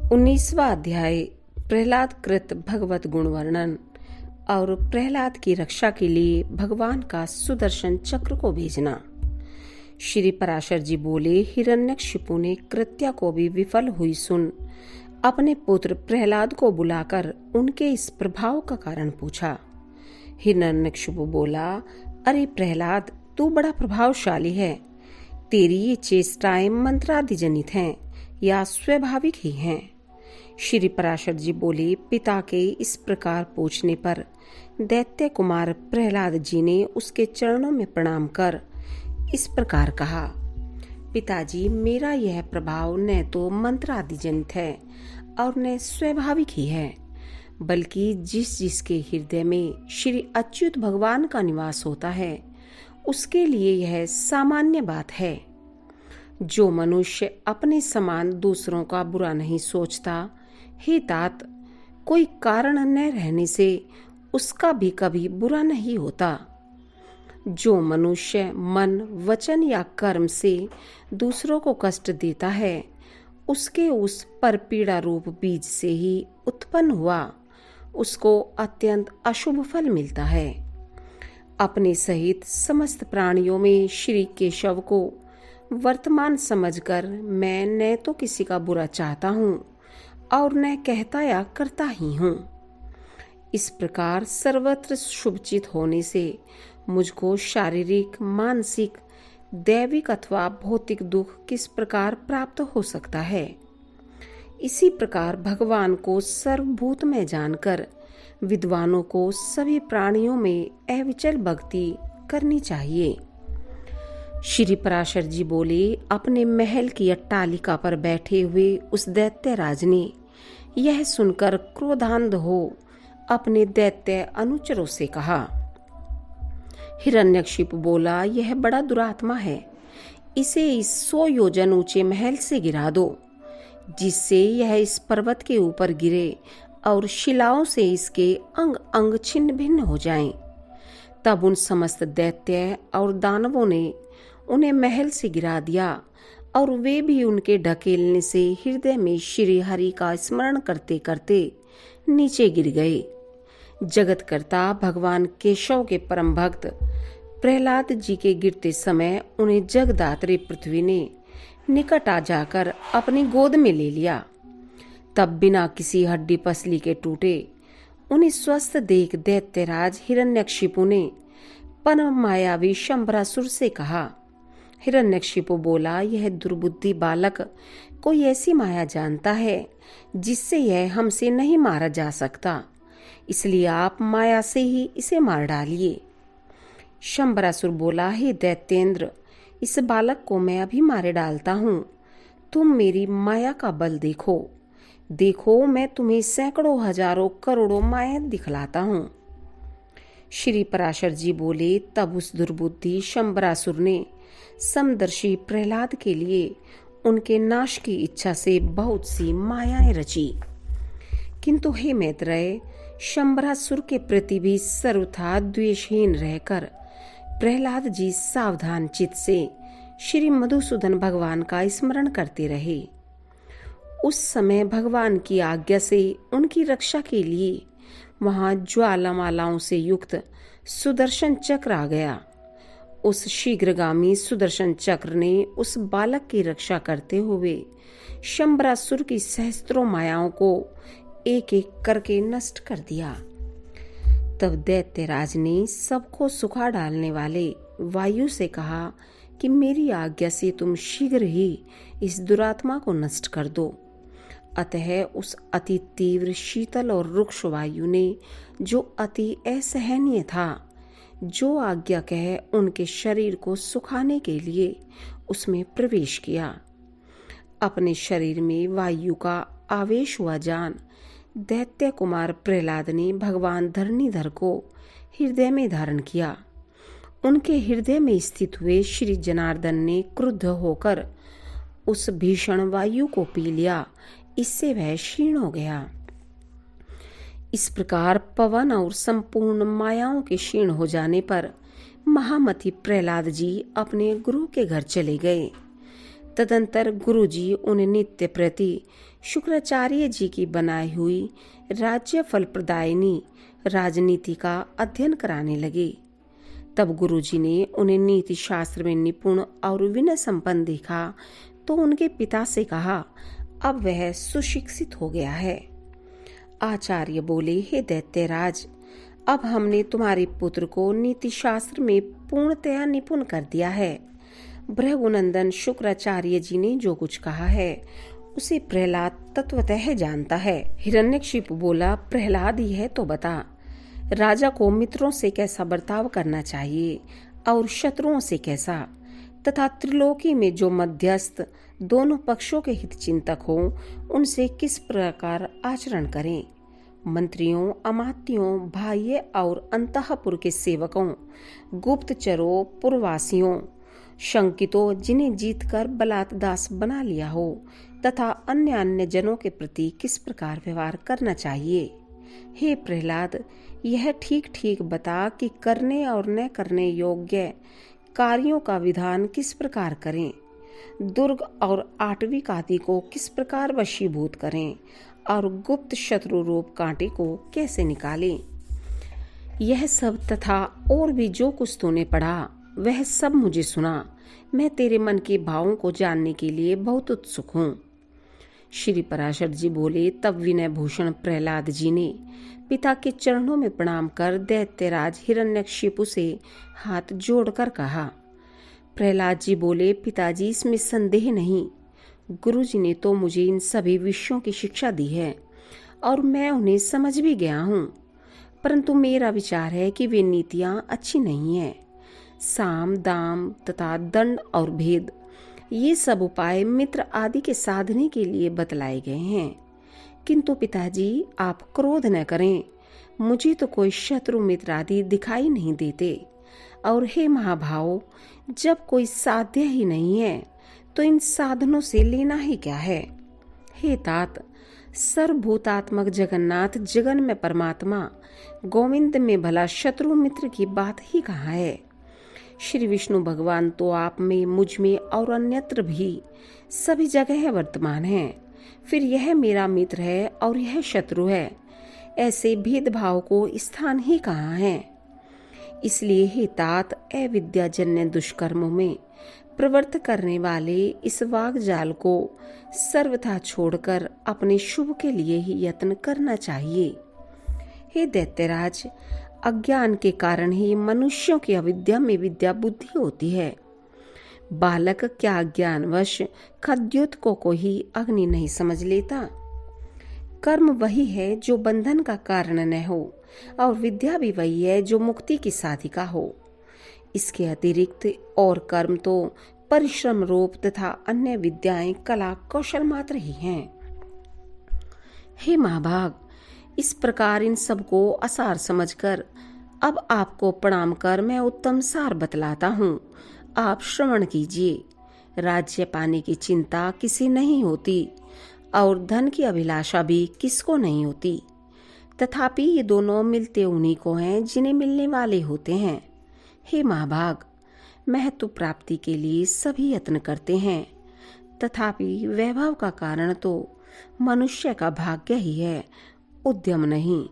19वां अध्याय प्रहलाद कृत भगवत गुण वर्णन और प्रहलाद की रक्षा के लिए भगवान का सुदर्शन चक्र को भेजना। श्री पराशर जी बोले, हिरण्यकशिपु ने कृत्या को भी विफल हुई सुन अपने पुत्र प्रहलाद को बुलाकर उनके इस प्रभाव का कारण पूछा। हिरण्यकशिपु बोला, अरे प्रहलाद, तू बड़ा प्रभावशाली है। तेरी ये चेष्टाएं मंत्रादि जनित हैं या स्वाभाविक ही हैं। श्री पराशर जी बोले, पिता के इस प्रकार पूछने पर दैत्य कुमार प्रहलाद जी ने उसके चरणों में प्रणाम कर इस प्रकार कहा, पिताजी, मेरा यह प्रभाव न तो मंत्रादि जनित है और न स्वाभाविक ही है, बल्कि जिसके हृदय में श्री अच्युत भगवान का निवास होता है उसके लिए यह सामान्य बात है। जो मनुष्य अपने समान दूसरों का बुरा नहीं सोचता, हे तात, कोई कारण न रहने से उसका भी कभी बुरा नहीं होता। जो मनुष्य मन, वचन या कर्म से दूसरों को कष्ट देता है, उसके उस परपीड़ा रूप बीज से ही उत्पन्न हुआ उसको अत्यंत अशुभ फल मिलता है। अपने सहित समस्त प्राणियों में श्री केशव को वर्तमान समझकर मैं न तो किसी का बुरा चाहता हूँ और न कहता या करता ही हूँ। इस प्रकार सर्वत्र शुभचित होने से मुझको शारीरिक, मानसिक, दैविक अथवा भौतिक दुख किस प्रकार प्राप्त हो सकता है। इसी प्रकार भगवान को सर्वभूत में जानकर विद्वानों को सभी प्राणियों में अविचल भक्ति करनी चाहिए। श्री पराशर जी बोले, अपने महल की अट्टालिका पर बैठे हुए उस दैत्य राज ने यह सुनकर क्रोधांध हो अपने दैत्य अनुचरों से कहा। हिरण्यकशिपु बोला, यह बड़ा दुरात्मा है, इसे इस 100 योजन ऊंचे महल से गिरा दो, जिससे यह इस पर्वत के ऊपर गिरे और शिलाओं से इसके अंग अंग छिन्न भिन्न हो जाएं। तब उन समस्त दैत्य और दानवों ने उन्हें महल से गिरा दिया और वे भी उनके ढकेलने से हृदय में श्री हरि का स्मरण करते करते नीचे गिर गए। जगतकर्ता भगवान केशव के परम भक्त प्रहलाद जी के गिरते समय उन्हें जगदात्री पृथ्वी ने निकट आ जाकर अपनी गोद में ले लिया। तब बिना किसी हड्डी पसली के टूटे उन्हें स्वस्थ देख दैत्यराज हिरण्यकशिपु ने परम मायावी शंबरासुर से कहा। हिरण्यकशिपु बोला, यह दुर्बुद्धि बालक कोई ऐसी माया जानता है जिससे यह हमसे नहीं मारा जा सकता, इसलिए आप माया से ही इसे मार डालिए। शंबरासुर बोला, हे दैत्येंद्र, इस बालक को मैं अभी मारे डालता हूँ। तुम मेरी माया का बल देखो, मैं तुम्हें सैकड़ों हजारों करोड़ों माया दिखलाता हूँ। श्री पराशर जी बोले, तब उस दुर्बुद्धि शंबरासुर ने समदर्शी प्रहलाद के लिए उनके नाश की इच्छा से बहुत सी मायाएं रची। किंतु हे मैत्रेय, शंबरासुर के प्रति भी सर्वथा द्वेषहीन रहकर प्रहलाद जी सावधान चित्त से श्री मधुसूदन भगवान का स्मरण करते रहे। उस समय भगवान की आज्ञा से उनकी रक्षा के लिए वहां ज्वालामालाओं से युक्त सुदर्शन चक्र आ गया। उस शीघ्रगामी सुदर्शन चक्र ने उस बालक की रक्षा करते हुए शंबरासुर की सहस्त्रों मायाओं को एक एक करके नष्ट कर दिया। तब दैत्यराज ने सबको सुखा डालने वाले वायु से कहा कि मेरी आज्ञा से तुम शीघ्र ही इस दुरात्मा को नष्ट कर दो। अतः उस अति तीव्र शीतल और रुक्ष वायु ने, जो अति असहनीय था, जो आज्ञा कह उनके शरीर को सुखाने के लिए उसमें प्रवेश किया। अपने शरीर में वायु का आवेश हुआ जान दैत्य कुमार प्रहलाद ने भगवान धरणीधर को हृदय में धारण किया। उनके हृदय में स्थित हुए श्री जनार्दन ने क्रुद्ध होकर उस भीषण वायु को पी लिया, इससे वह क्षीण हो गया। इस प्रकार पवन और संपूर्ण मायाओं के क्षीण हो जाने पर महामति प्रहलाद जी अपने गुरु के घर चले गए। तदंतर गुरुजी उन्हें नित्य प्रति शुक्राचार्य जी की बनाई हुई राज्य फल प्रदायिनी राजनीति का अध्ययन कराने लगे। तब गुरुजी ने उन्हें नीति शास्त्र में निपुण और विनय संपन्न देखा तो उनके पिता से कहा, अब वह सुशिक्षित हो गया है। आचार्य बोले, हे दैत्यराज, अब हमने तुम्हारे पुत्र को नीति शास्त्र में पूर्णतया निपुण कर दिया है। भृगुनंदन शुक्राचार्य जी ने जो कुछ कहा है उसे प्रहलाद तत्वतः जानता है। हिरण्यकशिपु बोला, प्रहलाद ही है तो बता, राजा को मित्रों से कैसा बर्ताव करना चाहिए और शत्रुओं से कैसा, तथा त्रिलोकी में जो मध्यस्थ दोनों पक्षों के हित चिंतक हो उनसे किस प्रकार आचरण करें। मंत्रियों, अमात्यों, बाह्य और अंतःपुर के सेवकों, गुप्तचरों, पुरवासियों, शंकितों जिन्हें जीतकर बलात् दास बना लिया हो, तथा अन्य जनों के प्रति किस प्रकार व्यवहार करना चाहिए। हे प्रहलाद, यह ठीक ठीक बता कि करने और न करने योग्य कार्यों का विधान किस प्रकार करें, दुर्ग और आटविक आदि को किस प्रकार वशीभूत करें और गुप्त शत्रु रूप कांटे को कैसे निकालें। यह सब तथा और भी जो कुछ तूने पढ़ा वह सब मुझे सुना। मैं तेरे मन के भावों को जानने के लिए बहुत उत्सुक हूँ। श्री पराशर जी बोले, तब विनय भूषण प्रहलाद जी ने पिता के चरणों में प्रणाम कर दैत्यराज हिरण्यकशिपु से हाथ जोड़कर कहा। प्रहलाद जी बोले, पिताजी, इसमें संदेह नहीं, गुरुजी ने तो मुझे इन सभी विषयों की शिक्षा दी है और मैं उन्हें समझ भी गया हूँ, परंतु मेरा विचार है कि वे नीतियाँ अच्छी नहीं है। साम, दाम तथा दंड और भेद, ये सब उपाय मित्र आदि के साधने के लिए बतलाए गए हैं। किंतु पिताजी, आप क्रोध न करें, मुझे तो कोई शत्रु मित्र आदि दिखाई नहीं देते, और हे महाभाव, जब कोई साध्य ही नहीं है तो इन साधनों से लेना ही क्या है। हे तात, सर्वभूतात्मक जगन्नाथ, जगन में परमात्मा गोविंद में भला शत्रु मित्र की बात ही कहाँ है। श्री विष्णु भगवान तो आप में, मुझ में और अन्यत्र भी सभी जगह वर्तमान है। फिर यह मेरा मित्र है और यह शत्रु है, ऐसे भेदभाव को स्थान ही कहाँ है। इसलिए हे तात, अविद्याजन्य दुष्कर्मों में प्रवृत्त करने वाले इस वाग जाल को सर्वथा छोड़कर अपने शुभ के लिए ही यत्न करना चाहिए। हे दैत्यराज, अज्ञान के कारण ही मनुष्यों की अविद्या में विद्या बुद्धि होती है। बालक क्या ज्ञानवश खद्योतकों को ही अग्नि नहीं समझ लेता। कर्म वही है जो बंधन का कारण न हो, और विद्या भी वही है जो मुक्ति की साधिका हो। इसके अतिरिक्त और कर्म तो परिश्रम रूप तथा अन्य विद्याएं कला कौशल मात्र ही हैं। हे महाभाग, इस प्रकार इन सबको असार समझकर अब आपको प्रणाम कर मैं उत्तम सार बतलाता हूँ, आप श्रवण कीजिए। राज्य पाने की चिंता किसी नहीं होती और धन की अभिलाषा भी किसको नहीं होती, तथापि ये दोनों मिलते उन्हीं को हैं जिन्हें मिलने वाले होते हैं। हे महाभाग, महत्व प्राप्ति के लिए सभी यत्न करते हैं, तथापि वैभव का कारण तो मनुष्य का भाग्य ही है, उद्यम नहीं।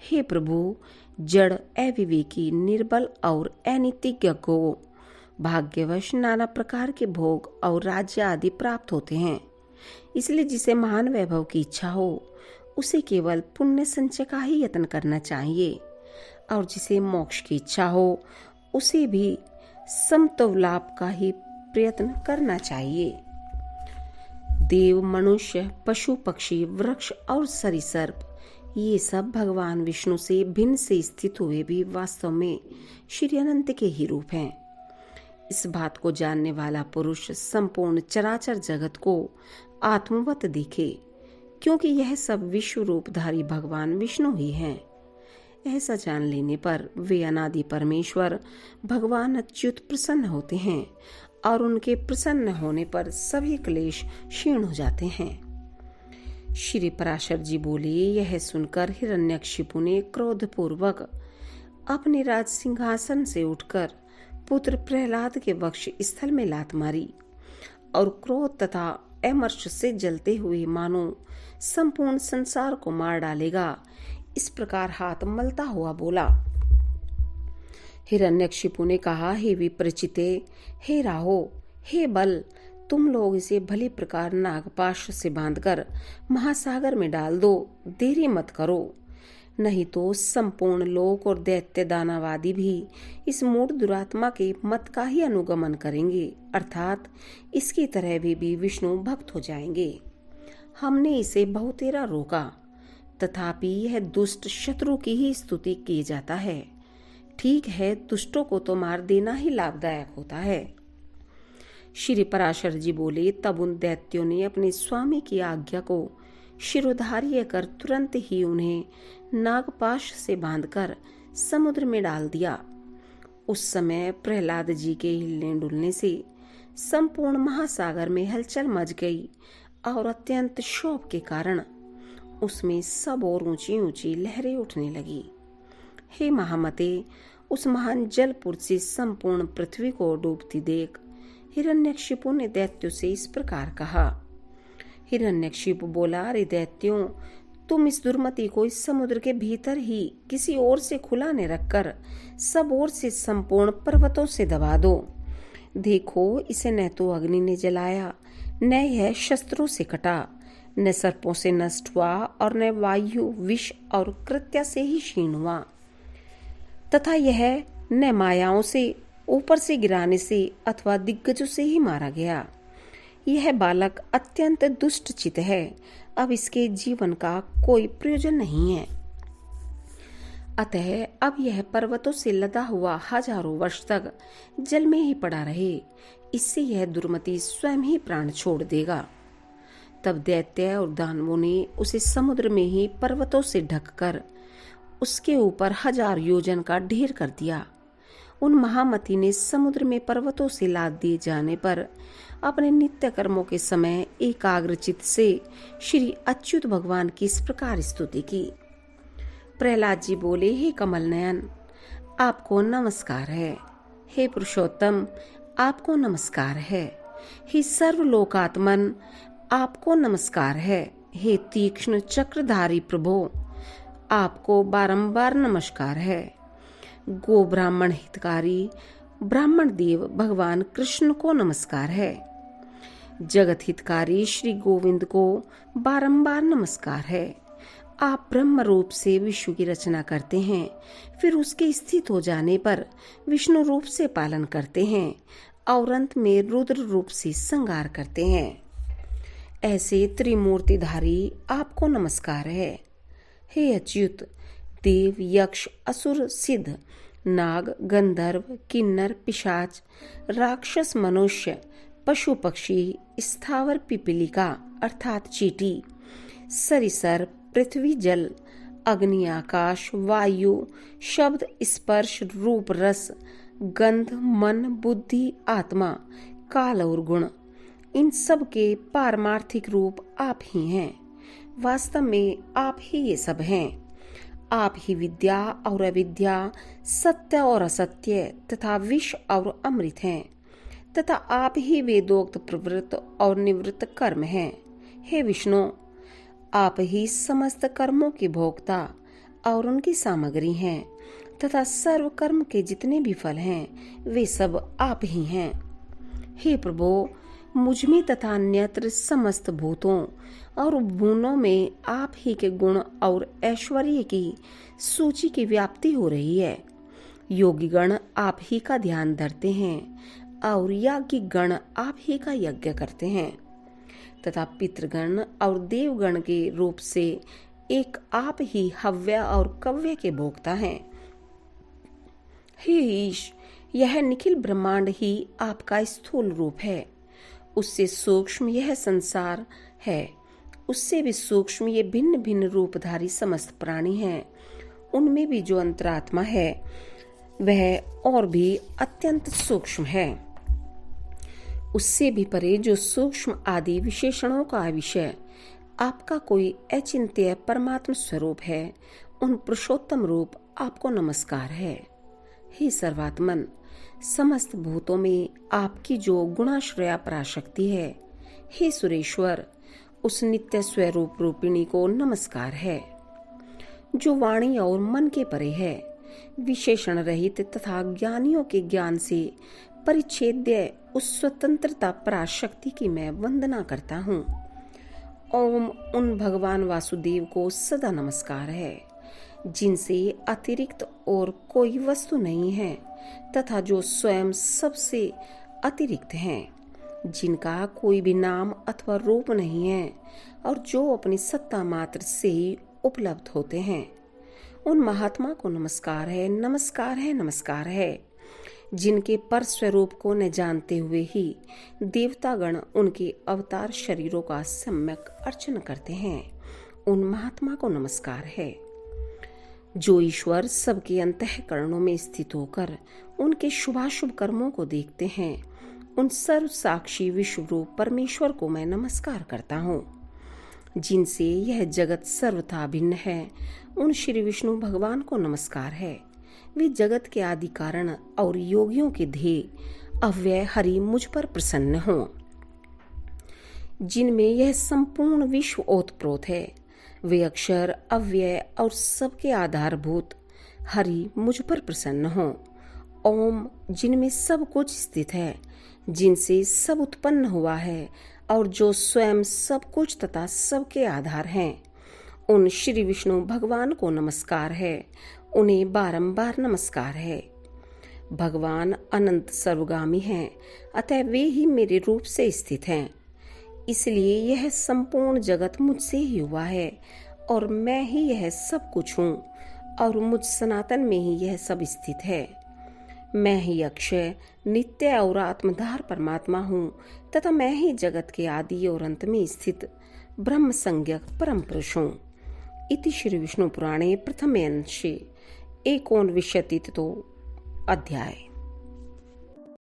हे प्रभु, जड़, अविवेकी, निर्बल और अनीतिज्ञ को भाग्यवश नाना प्रकार के भोग और राज्य आदि प्राप्त होते हैं। इसलिए जिसे महान वैभव की इच्छा हो उसे केवल पुण्य संचय का ही यत्न करना चाहिए, और जिसे मोक्ष की इच्छा हो उसे भी समत्व लाभ का ही प्रयत्न करना चाहिए। देव, मनुष्य, पशु, पक्षी, वृक्ष और सरीसर्प, ये सब भगवान विष्णु से भिन्न से स्थित हुए भी वास्तव में श्री अनंत के ही रूप हैं। इस बात को जानने वाला पुरुष संपूर्ण चराचर जगत को आत्मवत देखे, क्योंकि यह सब विश्व रूपधारी भगवान विष्णु ही हैं। ऐसा जान लेने पर वे अनादि परमेश्वर भगवान अच्युत प्रसन्न होते हैं, और उनके प्रसन्न होने पर सभी क्लेश क्षीण हो जाते हैं। श्री पराशर जी बोले, यह सुनकर हिरण्यकशिपु ने क्रोधपूर्वक अपने राज सिंहासन से उठकर पुत्र प्रहलाद के वक्ष स्थल में लात मारी और क्रोध तथा अमर्ष से जलते हुए मानो संपूर्ण संसार को मार डालेगा, इस प्रकार हाथ मलता हुआ बोला। हिरण्यकशिपु ने कहा, हे विप्रचिते, हे राहो, हे बल, तुम लोग इसे भली प्रकार नागपाश से बांधकर महासागर में डाल दो, देरी मत करो, नहीं तो संपूर्ण लोक और दैत्य दानवादी भी इस मूढ़ दुरात्मा के मत का ही अनुगमन करेंगे, अर्थात इसकी तरह भी विष्णु भक्त हो जाएंगे। हमने इसे बहुतेरा रोका, तथापि यह दुष्ट शत्रु की ही स्तुति की जाता है। ठीक है, दुष्टों को तो मार देना ही लाभदायक होता है। श्री पराशर जी बोले, तब उन दैत्यों ने अपने स्वामी की आज्ञा को शिरोधार्य कर तुरंत ही उन्हें नागपाश से बांधकर समुद्र में डाल दिया। उस समय प्रहलाद जी के हिलने डुलने से संपूर्ण महासागर में हलचल मच गई और अत्यंत क्षोभ के कारण उसमें सब और ऊंची ऊंची लहरें उठने लगी। हे महामते, उस महान जलपुर से संपूर्ण पृथ्वी को डूबती देख हिरण्यकशिपु ने दैत्यों से इस प्रकार कहा। हिरण्यकशिपु बोला, अरे दैत्यों, तुम इस दुर्मति को इस समुद्र के भीतर ही किसी ओर से खुला न रखकर सब ओर से संपूर्ण पर्वतों से दबा दो। देखो, इसे न तो अग्नि ने जलाया, न यह शस्त्रों से कटा, न सर्पों से नष्ट हुआ और न वायु, विष और कृत्या से ही क्षीण हुआ, तथा यह न मायाओं से ऊपर से गिराने से अथवा दिग्गजों से ही मारा गया। यह बालक अत्यंत दुष्ट चित है, अब इसके जीवन का कोई प्रयोजन नहीं है। अतः अब यह पर्वतों से लदा हुआ हजारों वर्ष तक जल में ही पड़ा रहे, इससे यह दुर्मति स्वयं ही प्राण छोड़ देगा। तब दैत्य और दानवों ने उसे समुद्र में ही पर्वतों से ढककर उसके ऊपर 1000 योजन का ढेर कर दिया। उन महामती ने समुद्र में पर्वतों से लाद दिए जाने पर अपने नित्य कर्मों के समय एकाग्रचित से श्री अच्युत भगवान की इस प्रकार स्तुति की। प्रहलाद जी बोले, हे कमल नयन, आपको नमस्कार है। हे पुरुषोत्तम, आपको नमस्कार है। हे सर्वलोकात्मन, आपको नमस्कार है। हे तीक्ष्ण चक्रधारी प्रभो, आपको बारंबार नमस्कार है। गो ब्राह्मण हितकारी ब्राह्मण देव भगवान कृष्ण को नमस्कार है। जगत हितकारी श्री गोविंद को बारंबार नमस्कार है। आप ब्रह्म रूप से विश्व की रचना करते हैं, फिर उसके स्थित हो जाने पर विष्णु रूप से पालन करते हैं और अंत में रुद्र रूप से संहार करते हैं। ऐसे त्रिमूर्तिधारी आपको नमस्कार है। हे अच्युत, देव, यक्ष, असुर, सिद्ध, नाग, गंधर्व, किन्नर, पिशाच, राक्षस, मनुष्य, पशु, पक्षी, स्थावर, पिपीलिका अर्थात चींटी, सरिसर, पृथ्वी, जल, अग्नि, आकाश, वायु, शब्द, स्पर्श, रूप, रस, गंध, मन, बुद्धि, आत्मा, काल और गुण, इन सब के पारमार्थिक रूप आप ही हैं। वास्तव में आप ही ये सब हैं। आप ही विद्या और अविद्या, सत्य और असत्य तथा विष और अमृत हैं, तथा आप ही वेदोक्त प्रवृत्त और निवृत्त कर्म हैं। हे विष्णु, आप ही समस्त कर्मों के भोक्ता और उनकी सामग्री हैं, तथा सर्व कर्म के जितने भी फल हैं वे सब आप ही हैं। हे प्रभु, मुझमें तथा अन्यत्र समस्त भूतों और भुवनों में आप ही के गुण और ऐश्वर्य की सूची की व्याप्ति हो रही है। योगी गण आप ही का ध्यान धरते हैं और याज्ञिक गण आप ही का यज्ञ करते हैं, तथा पितृगण और देवगण के रूप से एक आप ही हव्य और कव्य के भोक्ता हैं। हे ईश, यह निखिल ब्रह्मांड ही आपका स्थूल रूप है। उससे सूक्ष्म यह संसार है, उससे भी सूक्ष्म ये भिन्न भिन्न रूपधारी समस्त प्राणी हैं। उनमें भी जो अंतरात्मा है वह और भी अत्यंत सूक्ष्म है। उससे भी परे जो सूक्ष्म आदि विशेषणों का विषय आपका कोई अचिंत्य परमात्म स्वरूप है, उन पुरुषोत्तम रूप आपको नमस्कार है। हे सर्वात्मन, समस्त भूतों में आपकी जो गुणाश्रया पराशक्ति है, हे सुरेश्वर, उस नित्य स्वरूप रूपिणी को नमस्कार है, जो वाणी और मन के परे है, विशेषण रहित तथा ज्ञानियों के ज्ञान से परिच्छेद्य उस स्वतंत्रता पराशक्ति की मैं वंदना करता हूँ। ओम उन भगवान वासुदेव को सदा नमस्कार है, जिनसे अतिरिक्त और कोई वस्तु नहीं है तथा जो स्वयं सबसे अतिरिक्त हैं, जिनका कोई भी नाम अथवा रूप नहीं है और जो अपनी सत्ता मात्र से ही उपलब्ध होते हैं। उन महात्मा को नमस्कार है, नमस्कार है, नमस्कार है, जिनके पर स्वरूप को न जानते हुए ही देवतागण उनके अवतार शरीरों का सम्यक अर्चन करते हैं। उन महात्मा को नमस्कार है, जो ईश्वर सबके अंतःकरणों में स्थित होकर उनके शुभाशुभ कर्मों को देखते हैं। उन सर्व साक्षी विश्वरूप परमेश्वर को मैं नमस्कार करता हूँ, जिनसे यह जगत सर्वथा भिन्न है। उन श्री विष्णु भगवान को नमस्कार है, वे जगत के आदि कारण और योगियों के ध्येय अव्यय हरि मुझ पर प्रसन्न हों, जिनमें यह संपूर्ण विश्व ओतप्रोत है। वे अक्षर अव्यय और सबके आधारभूत हरि मुझ पर प्रसन्न हों। ओम जिनमें सब कुछ स्थित है, जिनसे सब उत्पन्न हुआ है और जो स्वयं सब कुछ तथा सबके आधार हैं, उन श्री विष्णु भगवान को नमस्कार है, उन्हें बारंबार नमस्कार है। भगवान अनंत सर्वगामी हैं, अतः वे ही मेरे रूप से स्थित हैं, इसलिए यह संपूर्ण जगत मुझसे ही हुआ है और मैं ही यह सब कुछ हूँ और मुझ सनातन में ही यह सब स्थित है। मैं ही अक्षय नित्य और आत्मधार परमात्मा हूँ तथा मैं ही जगत के आदि और अंत में स्थित ब्रह्म संज्ञक परम पुरुष हूँ। इति श्री विष्णु पुराणे प्रथमे अंशे 19 अध्याय।